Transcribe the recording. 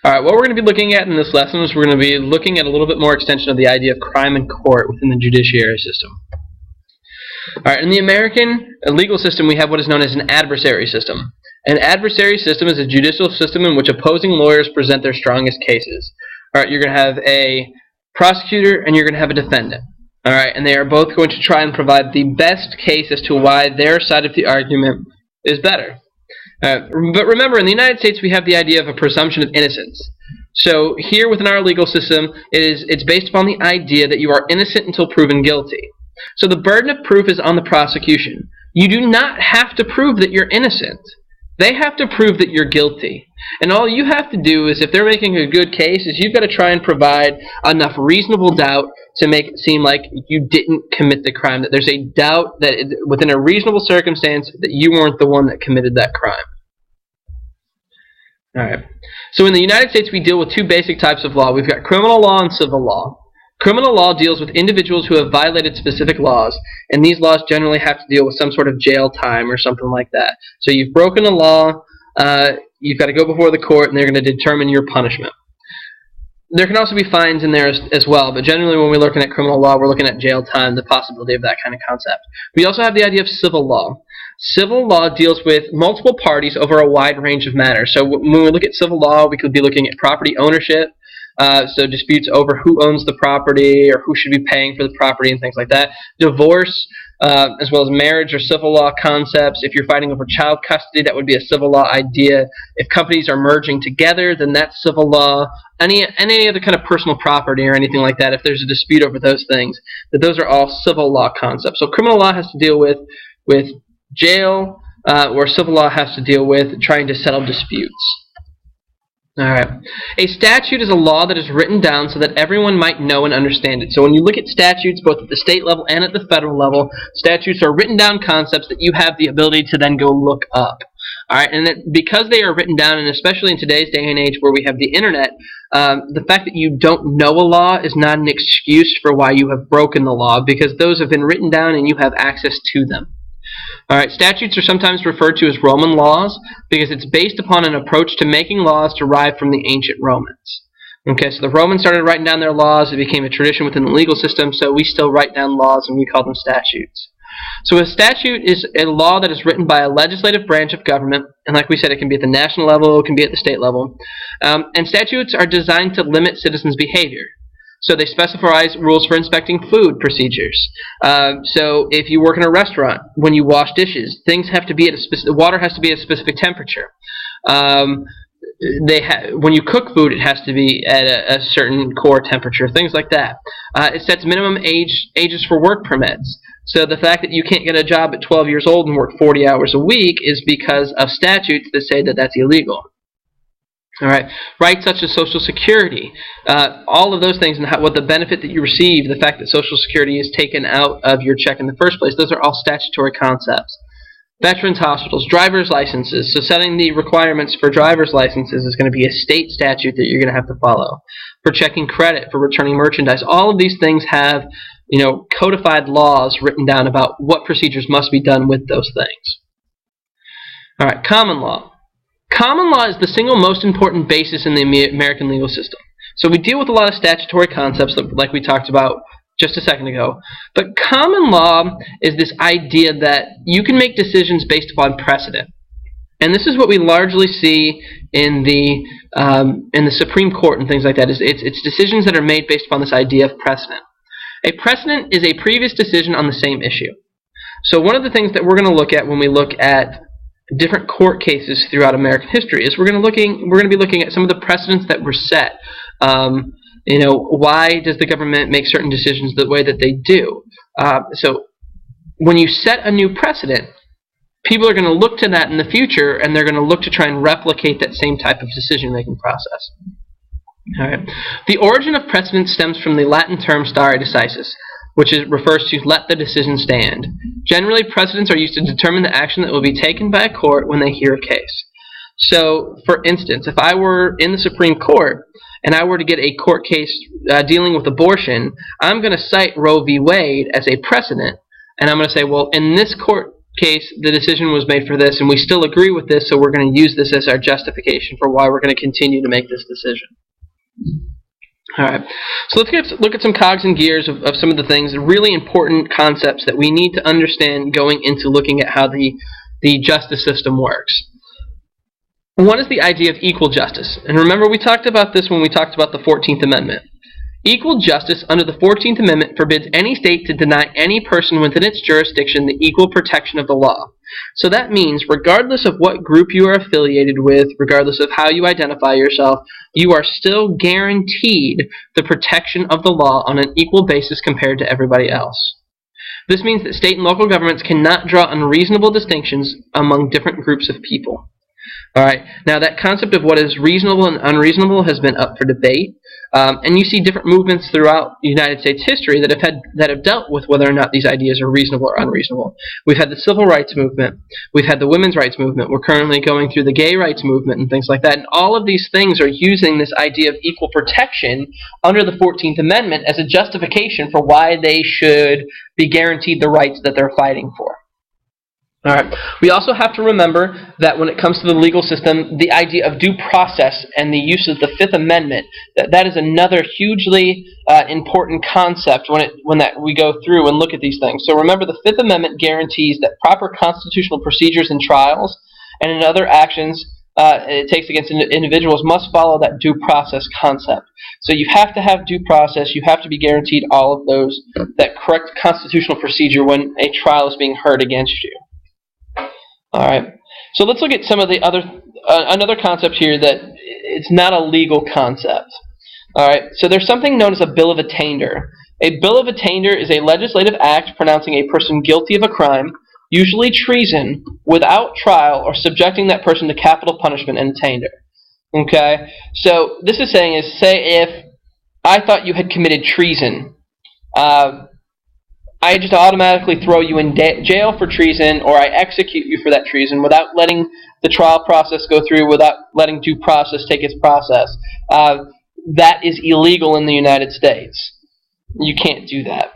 Alright, what we're going to be looking at in this lesson is we're going to be looking at a little bit more extension of the idea of crime in court within the judiciary system. Alright, in the American legal system we have what is known as an adversary system. An adversary system is a judicial system in which opposing lawyers present their strongest cases. Alright, you're going to have a prosecutor and you're going to have a defendant. Alright, and they are both going to try and provide the best case as to why their side of the argument is better. But remember, in the United States we have the idea of a presumption of innocence. So here within our legal system, it's based upon the idea that you are innocent until proven guilty. So the burden of proof is on the prosecution. You do not have to prove that you're innocent. They have to prove that you're guilty. And all you have to do is, if they're making a good case, is you've got to try and provide enough reasonable doubt to make it seem like you didn't commit the crime, that there's a doubt that within a reasonable circumstance that you weren't the one that committed that crime. Alright. So in the United States we deal with two basic types of law. We've got criminal law and civil law. Criminal law deals with individuals who have violated specific laws, and these laws generally have to deal with some sort of jail time or something like that. So you've broken a law, you've got to go before the court, and they're going to determine your punishment. There can also be fines in there as well, but generally when we're looking at criminal law, we're looking at jail time, the possibility of that kind of concept. We also have the idea of civil law. Civil law deals with multiple parties over a wide range of matters. So when we look at civil law, we could be looking at property ownership, so disputes over who owns the property or who should be paying for the property and things like that. Divorce, as well as marriage or civil law concepts. If you're fighting over child custody, that would be a civil law idea. If companies are merging together, then that's civil law. Any other kind of personal property or anything like that, if there's a dispute over those things, that those are all civil law concepts. So criminal law has to deal with jail, where civil law has to deal with trying to settle disputes. Alright. A statute is a law that is written down so that everyone might know and understand it. So when you look at statutes, both at the state level and at the federal level, statutes are written down concepts that you have the ability to then go look up. Alright, and because they are written down, and especially in today's day and age where we have the internet, the fact that you don't know a law is not an excuse for why you have broken the law, because those have been written down and you have access to them. Alright, statutes are sometimes referred to as Roman laws because it's based upon an approach to making laws derived from the ancient Romans. Okay, so the Romans started writing down their laws, it became a tradition within the legal system, so we still write down laws and we call them statutes. So a statute is a law that is written by a legislative branch of government, and like we said, it can be at the national level, it can be at the state level, and statutes are designed to limit citizens' behavior. So they specify rules for inspecting food procedures. So if you work in a restaurant, when you wash dishes, things have to be at a water has to be at a specific temperature. When you cook food, it has to be at a certain core temperature, things like that. It sets minimum ages for work permits. So the fact that you can't get a job at 12 years old and work 40 hours a week is because of statutes that say that that's illegal. Alright, rights such as Social Security, all of those things, and what the benefit that you receive, the fact that Social Security is taken out of your check in the first place, those are all statutory concepts. Veterans hospitals, driver's licenses, so setting the requirements for driver's licenses is going to be a state statute that you're going to have to follow. For checking credit, for returning merchandise, all of these things have, codified laws written down about what procedures must be done with those things. Alright, common law. Common law is the single most important basis in the American legal system. So we deal with a lot of statutory concepts like we talked about just a second ago. But common law is this idea that you can make decisions based upon precedent. And this is what we largely see in the Supreme Court and things like that. It's decisions that are made based upon this idea of precedent. A precedent is a previous decision on the same issue. So one of the things that we're going to look at when we look at different court cases throughout American history is we're going to be looking at some of the precedents that were set. Why does the government make certain decisions the way that they do? So when you set a new precedent, people are going to look to that in the future, and they're going to look to try and replicate that same type of decision-making process. All right. The origin of precedent stems from the Latin term stare decisis, which refers to let the decision stand. Generally, precedents are used to determine the action that will be taken by a court when they hear a case. So, for instance, if I were in the Supreme Court and I were to get a court case dealing with abortion, I'm going to cite Roe v. Wade as a precedent, and I'm going to say, well, in this court case, the decision was made for this, and we still agree with this, so we're going to use this as our justification for why we're going to continue to make this decision. Alright, so let's look at some cogs and gears of some of the things, really important concepts that we need to understand going into looking at how the justice system works. One is the idea of equal justice. And remember, we talked about this when we talked about the 14th Amendment. Equal justice under the 14th Amendment forbids any state to deny any person within its jurisdiction the equal protection of the law. So that means, regardless of what group you are affiliated with, regardless of how you identify yourself, you are still guaranteed the protection of the law on an equal basis compared to everybody else. This means that state and local governments cannot draw unreasonable distinctions among different groups of people. Alright, now that concept of what is reasonable and unreasonable has been up for debate. And you see different movements throughout United States history that have dealt with whether or not these ideas are reasonable or unreasonable. We've had the civil rights movement. We've had the women's rights movement. We're currently going through the gay rights movement and things like that. And all of these things are using this idea of equal protection under the 14th Amendment as a justification for why they should be guaranteed the rights that they're fighting for. Alright. We also have to remember that when it comes to the legal system, the idea of due process and the use of the Fifth Amendment, that is another hugely important concept when we go through and look at these things. So remember, the Fifth Amendment guarantees that proper constitutional procedures in trials and in other actions it takes against individuals must follow that due process concept. So you have to have due process, you have to be guaranteed all of those, that correct constitutional procedure when a trial is being heard against you. Alright, so let's look at some of the another concept here that it's not a legal concept. Alright, so there's something known as a bill of attainder. A bill of attainder is a legislative act pronouncing a person guilty of a crime, usually treason, without trial or subjecting that person to capital punishment and attainder. Okay, so this is saying say if I thought you had committed treason, I just automatically throw you in jail for treason, or I execute you for that treason without letting the trial process go through, without letting due process take its process. That is illegal in the United States. You can't do that.